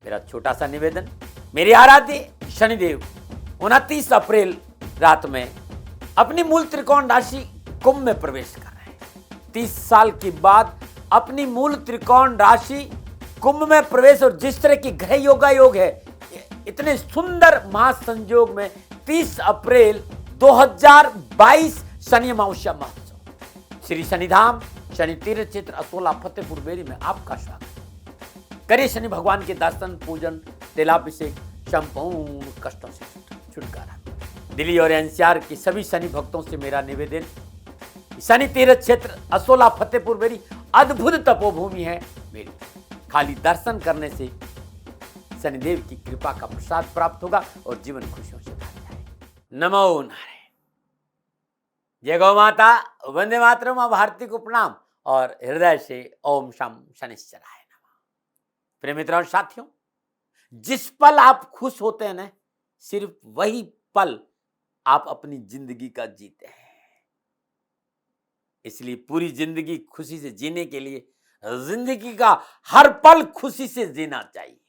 मेरा छोटा सा निवेदन, मेरे आराध्य शनिदेव 29 अप्रैल रात में अपनी मूल त्रिकोण राशि कुंभ में प्रवेश कर रहे हैं। 30 साल के बाद अपनी मूल त्रिकोण राशि कुंभ में प्रवेश, और जिस तरह की ग्रह योग है, इतने सुंदर महासंयोग में 30 अप्रैल 2022 शनि अमावस्या महोत्सव श्री शनिधाम शनि तीर्थ क्षेत्र असोला फतेहपुर बेरी में आपका स्वागत। करिए शनि भगवान के दर्शन, पूजन, तेलाभिषेक, संपूर्ण कष्टों से छुटकारा। दिल्ली और एनसीआर के सभी शनि भक्तों से मेरा निवेदन, शनि तीर्थ क्षेत्र असोला फतेहपुर बेरी अद्भुत तपोभूमि है मेरी। खाली दर्शन करने से शनिदेव की कृपा का प्रसाद प्राप्त होगा और जीवन खुशियों से भर जाए। नमो नारायण। जय गौ माता, वंदे मातरम, भारती को प्रणाम और हृदय से ओम शम शनिश्चराय नमः। प्रिय मित्रों और साथियों, जिस पल आप खुश होते हैं ना, सिर्फ वही पल आप अपनी जिंदगी का जीते हैं। इसलिए पूरी जिंदगी खुशी से जीने के लिए जिंदगी का हर पल खुशी से जीना चाहिए।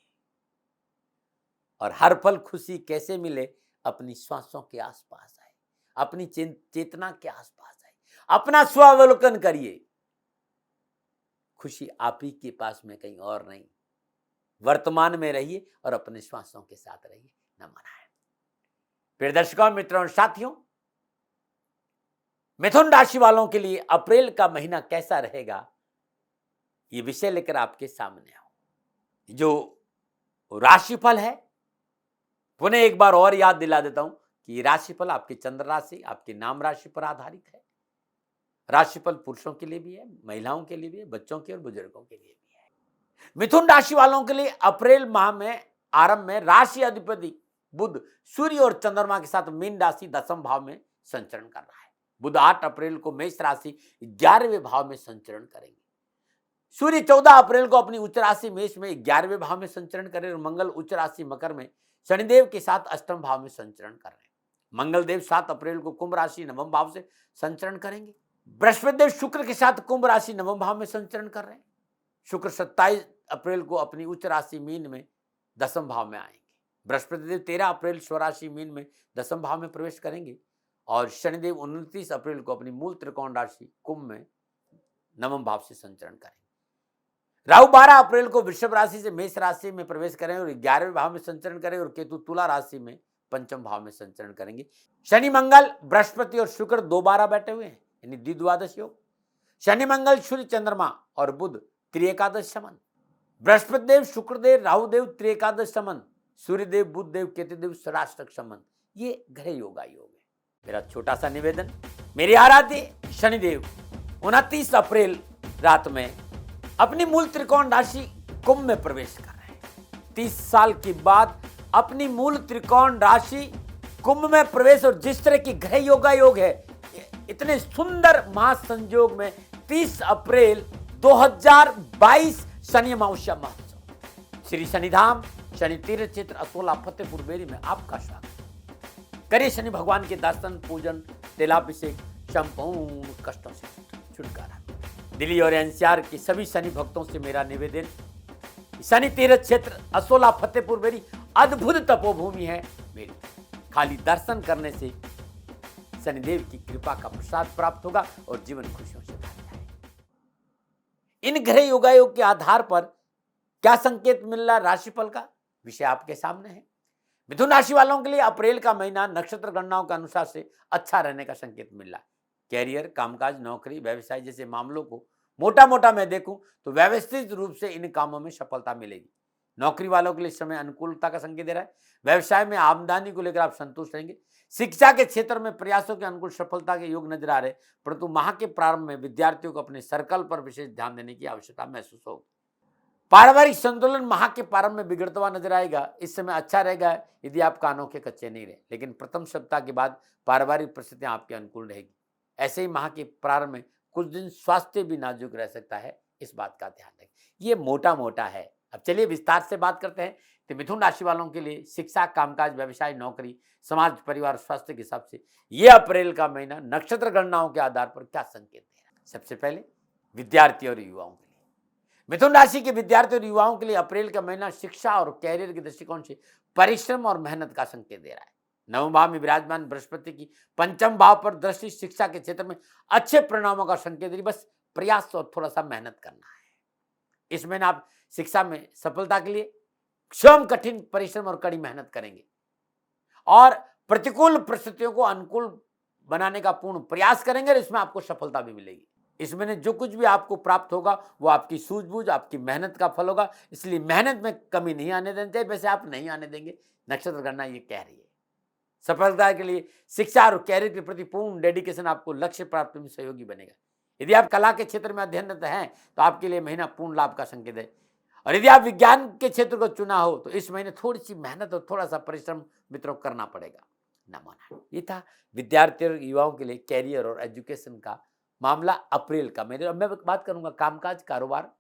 और हर पल खुशी कैसे मिले? अपनी श्वासों के आसपास आए, अपनी चेतना के आसपास आए, अपना स्वावलोकन करिए। खुशी आप ही के पास में, कहीं और नहीं। वर्तमान में रहिए और अपने श्वासों के साथ रहिए। नमो नारायण। प्रिय दर्शकों, मित्रों और साथियों, मिथुन राशि वालों के लिए अप्रैल का महीना कैसा रहेगा, ये विषय लेकर आपके सामने आऊं। जो राशिफल है, पुनः एक बार और याद दिला देता हूं कि राशिफल आपकी चंद्र राशि, आपके नाम राशि पर आधारित है। राशिफल पुरुषों के लिए भी है, महिलाओं के लिए भी है, बच्चों के और बुजुर्गों के लिए भी है। मिथुन राशि वालों के लिए अप्रैल माह में आरंभ में राशि अधिपति बुध सूर्य और चंद्रमा के साथ मीन राशि दसम भाव में संचरण कर रहा है। बुध 8 अप्रैल को मेष राशि 11वें भाव में संचरण करेंगे। सूर्य 14 अप्रैल को अपनी उच्च राशि मेष में 11वें भाव में संचरण करें और मंगल उच्च राशि मकर में शनिदेव के साथ अष्टम भाव में संचरण कर रहे हैं। मंगल देव 7 अप्रैल को कुंभ राशि नवम भाव से संचरण करेंगे। बृहस्पति देव शुक्र के साथ कुंभ राशि नवम भाव में संचरण कर रहे हैं। शुक्र 27 अप्रैल को अपनी उच्च राशि मीन में दसम भाव में आएंगे। बृहस्पति देव 13 अप्रैल स्वराशि मीन में दसम भाव में प्रवेश करेंगे और शनिदेव 29 अप्रैल को अपनी मूल त्रिकोण राशि कुंभ में नवम भाव से संचरण करेंगे। राहु 12 अप्रैल को वृषभ राशि से मेष राशि में प्रवेश करें और 11वें भाव में संचरण करें और केतु तुला राशि में पंचम भाव में संचरण करेंगे। शनि मंगल बृहस्पति और शुक्र दोबारा बैठे हुए हैं, यानी द्विद्वादश योग। शनि मंगल सूर्य चंद्रमा और बुध त्रिएकादश संबंध। बृहस्पति देव शुक्र देव राहु देव त्रिएकादश संबंध, सूर्य देव बुध देव केतु देव षडाष्टक संबंध। ये ग्रह योग है। मेरा छोटा सा निवेदन, मेरे आराध्य शनिदेव 29 अप्रैल रात में अपनी मूल त्रिकोण राशि कुंभ में प्रवेश कर रहे हैं। 30 साल के बाद अपनी मूल त्रिकोण राशि कुंभ में प्रवेश, और जिस तरह की ग्रह योग है, इतने सुंदर महासंयोग में 30 अप्रैल 2022 शनि अमावस्या महोत्सव श्री शनिधाम शनि तीर्थ क्षेत्र असोला फतेहपुर बेरी में आपका स्वागत। करिए शनि भगवान के दर्शन, पूजन, तेलाभिषेक, संपूर्ण कष्टों से छुटकारा। दिल्ली और एनसीआर के सभी शनि भक्तों से मेरा निवेदन, शनि तीर्थ क्षेत्र असोला फतेहपुर बेरी अद्भुत तपोभूमि है मेरी। खाली दर्शन करने से शनिदेव की कृपा का प्रसाद प्राप्त होगा और जीवन खुशियों से भर जाए। इन ग्रह योगायोग के आधार पर क्या संकेत मिल रहा राशिफल का, विषय आपके सामने है। मिथुन राशि वालों के लिए अप्रैल का महीना नक्षत्र गणनाओं के अनुसार से अच्छा रहने का संकेत मिल रहा है। कैरियर, कामकाज, नौकरी, व्यवसाय जैसे मामलों को मोटा मोटा मैं देखूं तो व्यवस्थित रूप से इन कामों में सफलता मिलेगी। नौकरी वालों के लिए समय अनुकूलता का संकेत दे रहा है। व्यवसाय में आमदनी को लेकर आप संतुष्ट रहेंगे। शिक्षा के क्षेत्र में प्रयासों के अनुकूल सफलता के योग नजर आ रहे, परंतु माह के प्रारंभ में विद्यार्थियों को अपने सर्कल पर विशेष ध्यान देने की आवश्यकता महसूस होगी। पारिवारिक संतुलन माह के प्रारंभ में बिगड़ता हुआ नजर आएगा। इस समय अच्छा रहेगा यदि आप कानों के कच्चे नहीं रहे, लेकिन प्रथम सप्ताह के बाद पारिवारिक परिस्थितियां आपके अनुकूल रहेगी। ऐसे ही माह के प्रारंभ में कुछ दिन स्वास्थ्य भी नाजुक रह सकता है, इस बात का ध्यान रखें। ये मोटा मोटा है। अब चलिए विस्तार से बात करते हैं तो मिथुन राशि वालों के लिए शिक्षा, कामकाज, व्यवसाय, नौकरी, समाज, परिवार, स्वास्थ्य के हिसाब से ये अप्रैल का महीना नक्षत्र गणनाओं के आधार पर क्या संकेत दे रहा है। सबसे पहले विद्यार्थी और युवाओं के लिए मिथुन राशि के विद्यार्थी और युवाओं के लिए अप्रैल का महीना शिक्षा और कैरियर के दृष्टिकोण से परिश्रम और मेहनत का संकेत दे रहा है। नवम भाव में विराजमान बृहस्पति की पंचम भाव पर दृष्टि शिक्षा के क्षेत्र में अच्छे परिणामों का संकेत दे रही, बस प्रयास और थोड़ा सा मेहनत करना है। इस महीने आप शिक्षा में सफलता के लिए स्वयं कठिन परिश्रम और कड़ी मेहनत करेंगे और प्रतिकूल परिस्थितियों को अनुकूल बनाने का पूर्ण प्रयास करेंगे और इसमें आपको सफलता भी मिलेगी। इस महीने जो कुछ भी आपको प्राप्त होगा वो आपकी सूझबूझ, आपकी मेहनत का फल होगा, इसलिए मेहनत में कमी नहीं आने देनी चाहिए। वैसे आप नहीं आने देंगे, नक्षत्र गणना ये कह रही है। सफलता के लिए शिक्षा और कैरियर के प्रति पूर्ण डेडिकेशन आपको लक्ष्य प्राप्ति में सहयोगी बनेगा। यदि आप कला के क्षेत्र में अध्ययनरत हैं तो आपके लिए महीना पूर्ण लाभ का संकेत है, और यदि आप विज्ञान के क्षेत्र को चुना हो तो इस महीने थोड़ी सी मेहनत और थोड़ा सा परिश्रम मित्रों करना पड़ेगा। नमन। ये था विद्यार्थियों और युवाओं के लिए कैरियर और एजुकेशन का मामला अप्रैल का। मैं बात करूंगा कामकाज, कारोबार,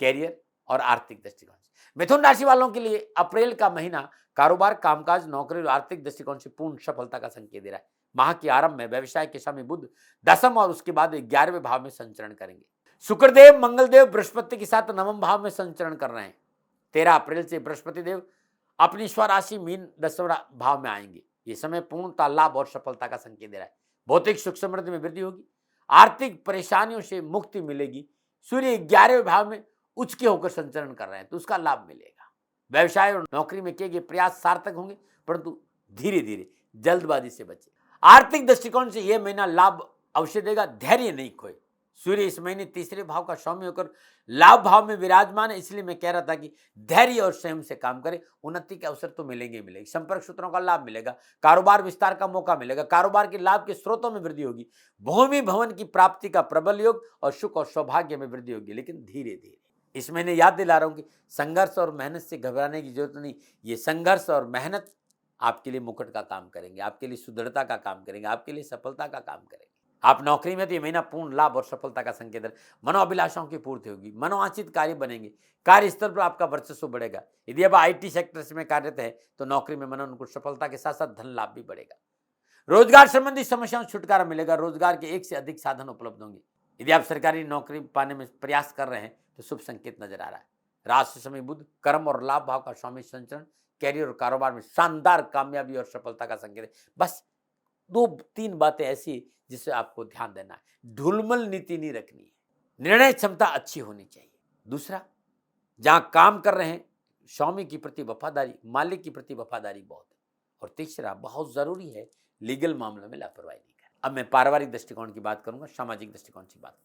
कैरियर और आर्थिक दृष्टिकोण से। मिथुन राशि वालों के लिए अप्रैल का महीना कारोबार, कामकाज, नौकरी और आर्थिक दृष्टिकोण से पूर्ण सफलता का संकेत दे रहा है। माह के आरंभ में व्यवसाय के स्वामी बुध दसम और उसके बाद 11वें भाव में संचरण करेंगे। शुक्रदेव, मंगलदेव बृहस्पति के साथ नवम भाव में संचरण कर रहे हैं। 13 अप्रैल से बृहस्पति देव अपनी स्वराशि मीन 10वें भाव में आएंगे। ये समय पूर्णता लाभ और सफलता का संकेत दे रहा है। भौतिक सुख समृद्धि में वृद्धि होगी, आर्थिक परेशानियों से मुक्ति मिलेगी। सूर्य 11वें भाव में उच्च के होकर संचरण कर रहे हैं तो उसका लाभ मिलेगा। व्यवसाय और नौकरी में किए गए प्रयास सार्थक होंगे, परंतु धीरे धीरे, जल्दबाजी से बचें। आर्थिक दृष्टिकोण से यह महीना लाभ अवश्य देगा, धैर्य नहीं खोए। सूर्य इस महीने 3रे भाव का स्वामी होकर लाभ भाव में विराजमान है, इसलिए मैं कह रहा था कि धैर्य और संयम से काम करें, उन्नति के अवसर तो मिलेंगे ही मिलेंगे। संपर्क सूत्रों का लाभ मिलेगा, कारोबार विस्तार का मौका मिलेगा, कारोबार के लाभ के स्रोतों में वृद्धि होगी, भूमि भवन की प्राप्ति का प्रबल योग और सुख और सौभाग्य में वृद्धि होगी, लेकिन धीरे धीरे। इस महीने याद दिला रहा हूं कि संघर्ष और मेहनत से घबराने की जरूरत नहीं। ये संघर्ष और मेहनत आपके लिए मुकुट का काम करेंगे, आपके लिए सुदृढ़ता का काम करेंगे, आपके लिए सफलता का काम करेंगे। आप नौकरी में तो ये महीना पूर्ण लाभ और सफलता का संकेत है। मनोअभिलाषाओं की पूर्ति होगी, मनोवांछित कार्य बनेंगे, कार्य स्तर पर आपका वर्चस्व बढ़ेगा। यदि आप IT सेक्टर में कार्यरत है तो नौकरी में मनोनुकूल सफलता के साथ साथ धन लाभ भी बढ़ेगा। रोजगार संबंधी समस्याओं से छुटकारा मिलेगा, रोजगार के एक से अधिक साधन उपलब्ध होंगे। यदि आप सरकारी नौकरी पाने में प्रयास कर रहे हैं तो शुभ संकेत नजर आ रहा है। राशि समय बुध कर्म और लाभ भाव का स्वामी संचरण कैरियर और कारोबार में शानदार कामयाबी और सफलता का संकेत है। बस 2-3 बातें ऐसी जिसे आपको ध्यान देना है। ढुलमल नीति नहीं रखनी है, निर्णय क्षमता अच्छी होनी चाहिए। दूसरा, जहां काम कर रहे हैं स्वामी के प्रति वफादारी, मालिक के प्रति वफादारी बहुत है। और तीसरा, बहुत जरूरी है लीगल मामलों में लापरवाही नहीं करनी। अब मैं पारिवारिक दृष्टिकोण की बात करूंगा, सामाजिक दृष्टिकोण की बात।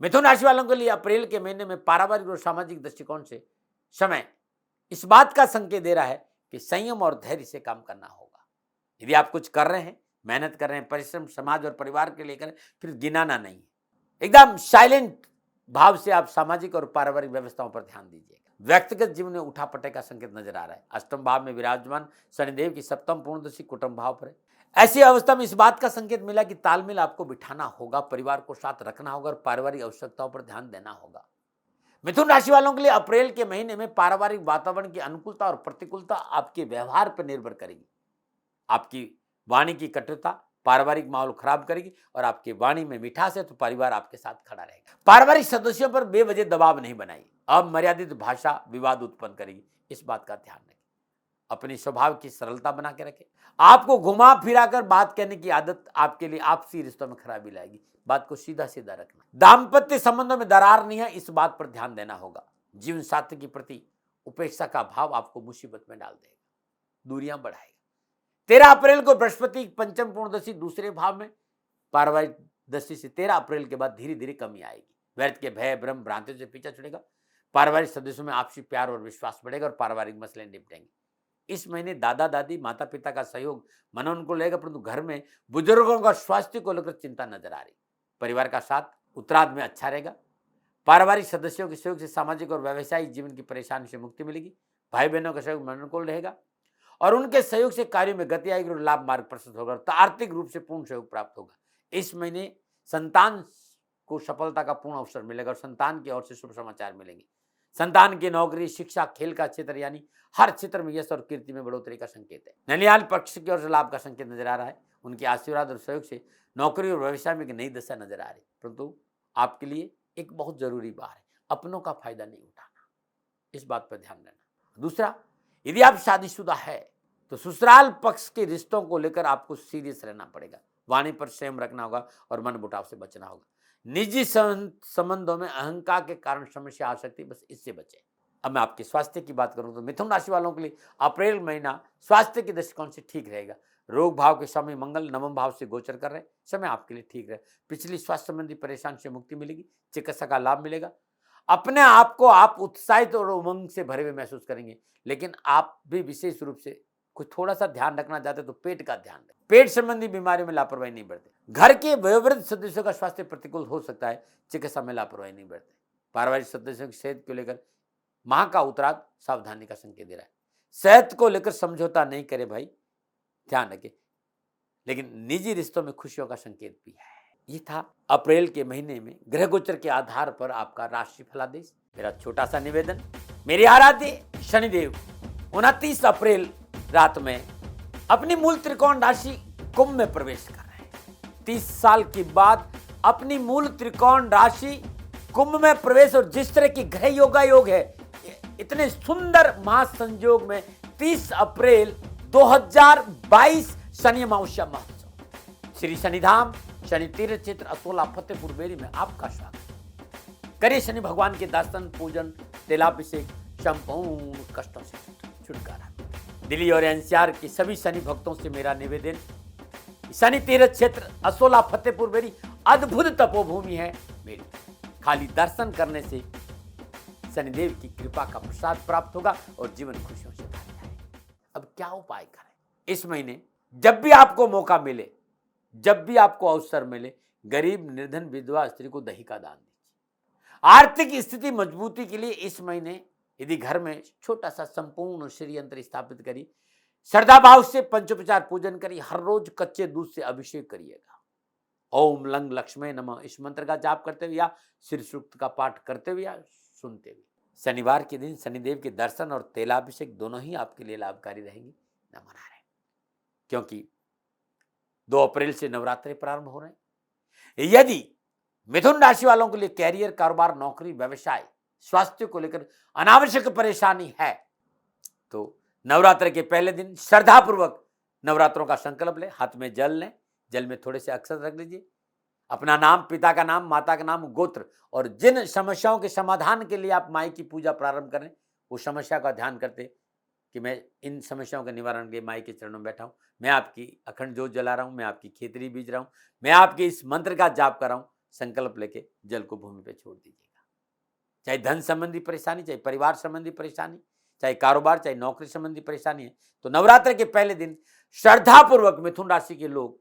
मिथुन राशि वालों के लिए अप्रैल के महीने में पारिवारिक और सामाजिक दृष्टिकोण से समय इस बात का संकेत दे रहा है कि संयम और धैर्य से काम करना होगा। यदि आप कुछ कर रहे हैं, मेहनत कर रहे हैं, परिश्रम समाज और परिवार के लिए करें, फिर गिनाना नहीं। एकदम साइलेंट भाव से आप सामाजिक और पारिवारिक व्यवस्थाओं पर ध्यान दीजिएगा। व्यक्तिगत जीवन में उठापटक का संकेत नजर आ रहा है। अष्टम भाव में विराजमान शनिदेव की सप्तम पूर्णदशी कुटुंब भाव पर है। ऐसी अवस्था में इस बात का संकेत मिला कि तालमेल आपको बिठाना होगा, परिवार को साथ रखना होगा और पारिवारिक आवश्यकताओं पर ध्यान देना होगा। मिथुन राशि वालों के लिए अप्रैल के महीने में पारिवारिक वातावरण की अनुकूलता और प्रतिकूलता आपके व्यवहार पर निर्भर करेगी। आपकी वाणी की कटुता पारिवारिक माहौल खराब करेगी और आपकी वाणी में मिठास है तो परिवार आपके साथ खड़ा रहेगा। पारिवारिक सदस्यों पर बेवजह दबाव नहीं बनाइए, अमर्यादित भाषा विवाद उत्पन्न करेगी, इस बात का ध्यान रखें। अपनी स्वभाव की सरलता बना के रखें। आपको घुमा फिराकर बात कहने की आदत आपके लिए आपसी रिश्तों में खराबी लाएगी। बात को सीधा सीधा रखना। दाम्पत्य संबंधों में दरार नहीं है, इस बात पर ध्यान देना होगा। जीवन साथी के प्रति उपेक्षा का भाव आपको मुसीबत में डाल देगा, दूरियां बढ़ाएगा। 13 अप्रैल को बृहस्पति पंचम पूर्णदशी दूसरे भाव में पारिवारिक दृष्टि से 13 अप्रैल के बाद धीरे धीरे कमी आएगी। व्यर्थ के भय भ्रम भ्रांतियों से पीछा छुड़ेगा। पारिवारिक सदस्यों में आपसी प्यार और विश्वास बढ़ेगा और पारिवारिक मसले निपटेंगे। इस महीने दादा दादी माता पिता का सहयोग मनोनुकूल रहेगा, परंतु घर में बुजुर्गों का स्वास्थ्य को लेकर चिंता नजर आ रही। परिवार का साथ उत्तरार्ध में अच्छा रहेगा। पारिवारिक सदस्यों के सहयोग से सामाजिक और व्यावसायिक जीवन की परेशानी से मुक्ति मिलेगी। भाई बहनों का सहयोग मनोनुकूल रहेगा और उनके सहयोग से कार्यों में गति आएगी और लाभ मार्ग प्रस्तुत होगा और आर्थिक रूप से पूर्ण सहयोग प्राप्त होगा। इस महीने संतान को सफलता का पूर्ण अवसर मिलेगा और संतान की ओर से शुभ समाचार मिलेंगे। संतान की नौकरी, शिक्षा, खेल का क्षेत्र यानी हर क्षेत्र में यश और कीर्ति में बढ़ोतरी का संकेत है। ननिहाल पक्ष की ओर से लाभ का संकेत नजर आ रहा है। उनके आशीर्वाद और सहयोग से नौकरी और व्यवसाय में एक नई दशा नजर आ रही, परंतु आपके लिए एक बहुत जरूरी बात है, अपनों का फायदा नहीं उठाना, इस बात पर ध्यान देना। दूसरा, यदि आप शादीशुदा है तो ससुराल पक्ष के रिश्तों को लेकर आपको सीरियस रहना पड़ेगा, वाणी पर संयम रखना होगा और मनमुटाव से बचना होगा। निजी संबंधों में अहंकार के कारण समस्या आ सकती है, बस इससे बचें। अब मैं आपके स्वास्थ्य की बात करूं तो मिथुन राशि वालों के लिए अप्रैल महीना स्वास्थ्य के दृष्टिकोण से ठीक रहेगा। रोग भाव के समय मंगल नवम भाव से गोचर कर रहे, समय आपके लिए ठीक रहे। पिछली स्वास्थ्य संबंधी परेशानी से मुक्ति मिलेगी, चिकित्सा का लाभ मिलेगा। अपने आप को आप उत्साहित और उमंग से भरे हुए महसूस करेंगे, लेकिन आप भी विशेष रूप से कुछ थोड़ा सा ध्यान रखना चाहते तो पेट का ध्यान रखें। पेट संबंधी बीमारी में लापरवाही नहीं बरतें। घर के वयोवृद्ध सदस्यों का स्वास्थ्य प्रतिकूल हो सकता है, चिकित्सा में लापरवाही नहीं बरतें। पारिवारिक सदस्यों की सेहत को लेकर माह का उत्तरार्ध सावधानी का संकेत दे रहा है। सेहत को लेकर समझौता नहीं करे भाई, ध्यान रखें। लेकिन निजी रिश्तों में खुशियों का संकेत भी है। ये था अप्रैल के महीने में ग्रह गोचर के आधार पर आपका राशि फलादेश। मेरा छोटा सा निवेदन, मेरे आराध्य शनिदेव 29 अप्रैल रात में अपनी मूल त्रिकोण राशि कुंभ में प्रवेश कर रहे हैं। 30 साल के बाद अपनी मूल त्रिकोण राशि कुंभ में प्रवेश, और जिस तरह की ग्रह योग है, इतने सुंदर महासंयोग में 30 अप्रैल 2022 शनि अमावस्या महोत्सव श्री शनिधाम शनि तीर्थ क्षेत्र असोला फतेहपुर बेरी में आपका स्वागत। करिए शनि भगवान के दर्शन पूजन तेलाभिषेक, संपूर्ण कष्टों से छुटकारा। दिल्ली और एनसीआर के सभी शनि भक्तों से मेरा निवेदन, शनि तीर्थ क्षेत्र असोला फतेहपुर बेरी अद्भुत तपोभूमि है मेरी। खाली दर्शन करने से शनिदेव की कृपा का प्रसाद प्राप्त होगा और जीवन खुशियों से भर जाएगा। अब क्या उपाय करें इस महीने? जब भी आपको मौका मिले, जब भी आपको अवसर मिले, गरीब निर्धन विधवा स्त्री को दही का दान दीजिए। आर्थिक स्थिति मजबूती के लिए इस महीने यदि घर में छोटा सा संपूर्ण श्री यंत्र स्थापित करिए, श्रद्धा भाव से पंचोपचार पूजन करिए, हर रोज कच्चे दूध से अभिषेक करिएगा। ओम लंग लक्ष्मी नमः इस मंत्र का जाप करते हुए या श्री सूक्त का पाठ करते हुए या सुनते हुए। शनिवार के दिन शनिदेव के दर्शन और तेलाभिषेक दोनों ही आपके लिए लाभकारी रहेंगी। न मना रहे, क्योंकि 2 अप्रैल से नवरात्रि प्रारंभ हो रहे हैं। यदि मिथुन राशि वालों के लिए कैरियर, कारोबार, नौकरी, व्यवसाय, स्वास्थ्य को लेकर अनावश्यक परेशानी है तो नवरात्र के पहले दिन श्रद्धापूर्वक नवरात्रों का संकल्प लें। हाथ में जल लें, जल में थोड़े से अक्षत रख लीजिए, अपना नाम, पिता का नाम, माता का नाम, गोत्र, और जिन समस्याओं के समाधान के लिए आप माई की पूजा प्रारंभ करें, उस समस्या का ध्यान करते कि मैं इन समस्याओं के निवारण के लिए माई के चरणों में बैठा हूँ, मैं आपकी अखंड जोत जला रहा हूँ, मैं आपकी खेतरी बीज रहा हूँ, मैं आपके इस मंत्र का जाप कर रहा हूँ। संकल्प लेके जल को भूमि पे छोड़ दीजिएगा। चाहे धन संबंधी परेशानी, चाहे परिवार संबंधी परेशानी, चाहे कारोबार, चाहे नौकरी संबंधी परेशानी है, तो नवरात्र के पहले दिन श्रद्धापूर्वक मिथुन राशि के लोग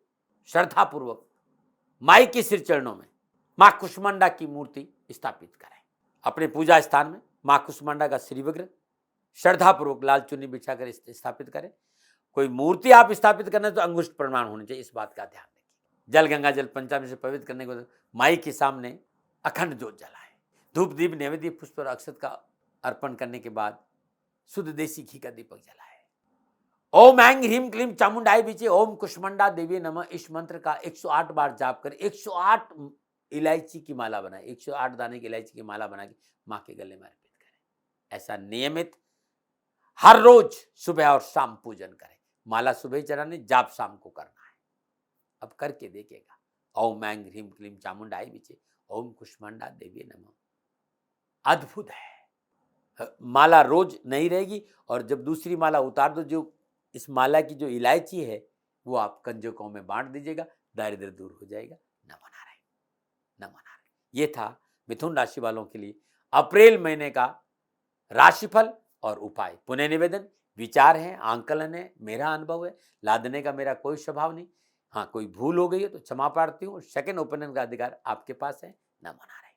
श्रद्धापूर्वक माई के सिर चरणों में मां कुष्मांडा की मूर्ति स्थापित करें। अपने पूजा स्थान में मां कुष्मांडा का श्री विग्रह श्रद्धापूर्वक लाल चुन्नी बिछाकर स्थापित करें। कोई मूर्ति आप स्थापित करना तो अंगुष्ठ प्रमाण होने चाहिए, इस बात का ध्यान रखिए। जल गंगा जल पंचामृत से पवित्र करने के बाद माई के सामने अखंड ज्योत जलाएं। धूप दीप नैवेद्य पुष्प और अक्षत का अर्पण करने के बाद शुद्ध देसी घी का दीपक जलाएं। ओम ऐं ह्रीं क्लीं चामुंडाय बीचे ओम कुष्मांडा देवी नमः इस मंत्र का 108 बार जाप कर 108 इलायची की माला बनाए, 108 दाने की इलायची की माला बना के माँ के गले में अर्पित करें। ऐसा नियमित हर रोज सुबह और शाम पूजन करें। माला सुबह चढ़ाने, जाप शाम को करना है। अब करके देखिएगा। ओम ऐं ह्रीं क्लीं चामुंडाय बीचे ओम कुष्मांडा देवी नमः। अद्भुत है। माला रोज नहीं रहेगी, और जब दूसरी माला उतार दो, जो इस माला की जो इलायची है वो आप कंजकों में बांट दीजिएगा, दारिद्र्य दूर हो जाएगा। न मना रहे, न मना रहे। ये था मिथुन राशि वालों के लिए अप्रैल महीने का राशिफल और उपाय। पुनः निवेदन, विचार है, आंकलन है, मेरा अनुभव है, लादने का मेरा कोई स्वभाव नहीं। हाँ, कोई भूल हो गई है तो क्षमा प्रार्थी हूँ। सेकंड ओपिनियन का अधिकार आपके पास है। न मना रहे।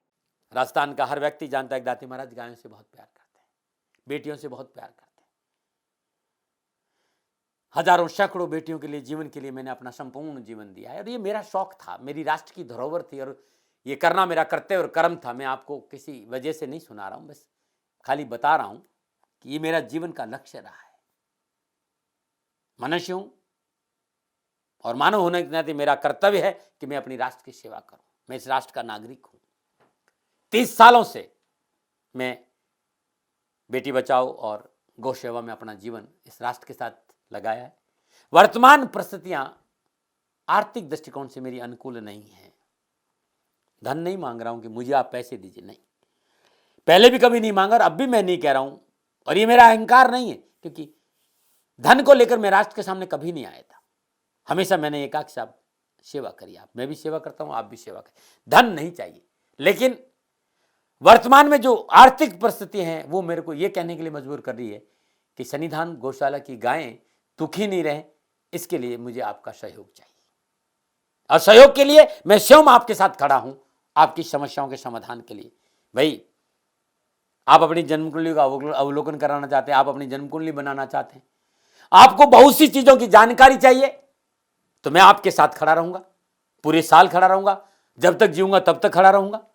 राजस्थान का हर व्यक्ति जानता है कि दाती महाराज गायों से बहुत प्यार करते हैं, बेटियों से बहुत प्यार करते हैं। हजारों सैकड़ों बेटियों के लिए, जीवन के लिए मैंने अपना संपूर्ण जीवन दिया है, और ये मेरा शौक था, मेरी राष्ट्र की धरोहर थी, और ये करना मेरा कर्तव्य और कर्म था। मैं आपको किसी वजह से नहीं सुना रहा हूं, बस खाली बता रहा हूं कि ये मेरा जीवन का लक्ष्य रहा है। मनुष्य हूं और मानव होने के नाते मेरा कर्तव्य है कि मैं अपनी राष्ट्र की सेवा करूं। मैं इस राष्ट्र का नागरिक हूं। 30 सालों से मैं बेटी बचाओ और गौ सेवा में अपना जीवन इस राष्ट्र के साथ लगाया है। वर्तमान परिस्थितियां आर्थिक दृष्टिकोण से मेरी अनुकूल नहीं है। धन नहीं मांग रहा हूं कि मुझे आप पैसे दीजिए, नहीं, पहले भी कभी नहीं मांगा और अब भी मैं नहीं कह रहा हूं, और ये मेरा अहंकार नहीं है, क्योंकि धन को लेकर मैं राष्ट्र के सामने कभी नहीं आया था। हमेशा मैंने एक साहब सेवा करी, आप, मैं भी सेवा करता हूं, आप भी सेवा करें। धन नहीं चाहिए, लेकिन वर्तमान में जो आर्थिक परिस्थिति हैं वो मेरे को ये कहने के लिए मजबूर कर रही है कि सन्निधान गौशाला की गायें दुखी नहीं रहे, इसके लिए मुझे आपका सहयोग चाहिए। और सहयोग के लिए मैं स्वयं आपके साथ खड़ा हूं, आपकी समस्याओं के समाधान के लिए। भाई, आप अपनी जन्म कुंडली का अवलोकन कराना चाहते हैं, आप अपनी जन्म कुंडली बनाना चाहते हैं, आपको बहुत सी चीजों की जानकारी चाहिए, तो मैं आपके साथ खड़ा रहूंगा, पूरे साल खड़ा रहूंगा, जब तक जीऊंगा तब तक खड़ा रहूंगा।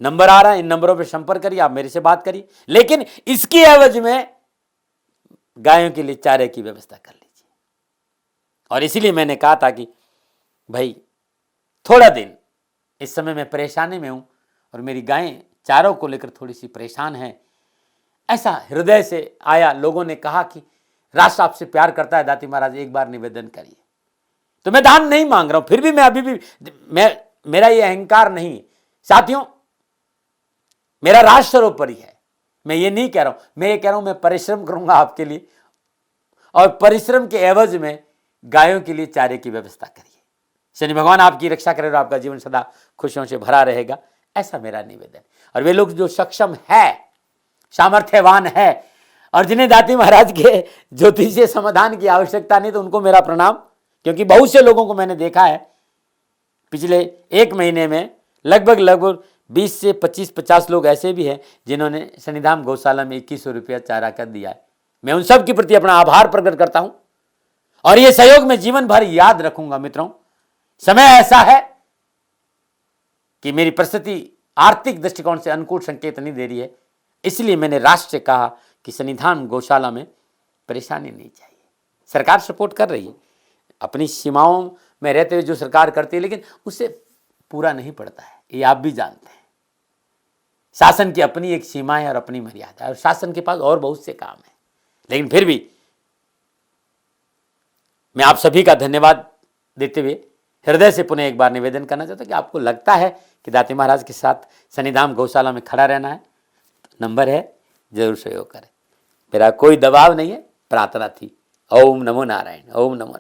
नंबर आ रहा है, इन नंबरों पे संपर्क करिए, आप मेरे से बात करिए, लेकिन इसकी एवज में गायों के लिए चारे की व्यवस्था कर लीजिए। और इसीलिए मैंने कहा था कि भाई थोड़ा दिन, इस समय मैं परेशानी में हूं और मेरी गायें चारों को लेकर थोड़ी सी परेशान हैं, ऐसा हृदय से आया। लोगों ने कहा कि राष्ट्र आपसे प्यार करता है दाती महाराज, एक बार निवेदन करिए। तो मैं दान नहीं मांग रहा हूं, फिर भी मैं अभी भी, मेरा ये अहंकार नहीं है साथियों, मेरा राष्ट्र सर्वोपरि है। मैं ये नहीं कह रहा हूं, मैं ये कह रहा हूं मैं परिश्रम करूंगा आपके लिए, और परिश्रम के एवज में गायों के लिए चारे की व्यवस्था करिए। शनि भगवान आपकी रक्षा करे और आपका जीवन सदा खुशियों से भरा रहेगा, ऐसा मेरा निवेदन। और वे लोग जो सक्षम है, सामर्थ्यवान है, और जिन्हें दाती महाराज के ज्योतिषीय समाधान की आवश्यकता नहीं, तो उनको मेरा प्रणाम, क्योंकि बहुत से लोगों को मैंने देखा है पिछले एक महीने में लगभग 20 से 25-50 लोग ऐसे भी हैं जिन्होंने सन्निधान गौशाला में 2100 रुपया चारा कर दिया है। मैं उन सब के प्रति अपना आभार प्रकट करता हूं, और यह सहयोग मैं जीवन भर याद रखूंगा। मित्रों, समय ऐसा है कि मेरी परिस्थिति आर्थिक दृष्टिकोण से अनुकूल संकेत नहीं दे रही है, इसलिए मैंने राष्ट्र से कहा कि सन्निधान गौशाला में परेशानी नहीं चाहिए। सरकार सपोर्ट कर रही है, अपनी सीमाओं में रहते हुए जो सरकार करती है, लेकिन उससे पूरा नहीं पड़ता है, ये आप भी जानते हैं। शासन की अपनी एक सीमा है और अपनी मर्यादा है, और शासन के पास और बहुत से काम है। लेकिन फिर भी मैं आप सभी का धन्यवाद देते हुए हृदय से पुनः एक बार निवेदन करना चाहता हूं कि आपको लगता है कि दाती महाराज के साथ सन्निधान गौशाला में खड़ा रहना है, तो नंबर है, जरूर सहयोग करें। मेरा कोई दबाव नहीं है, प्रार्थना थी। ओम नमो नारायण, ओम नमो।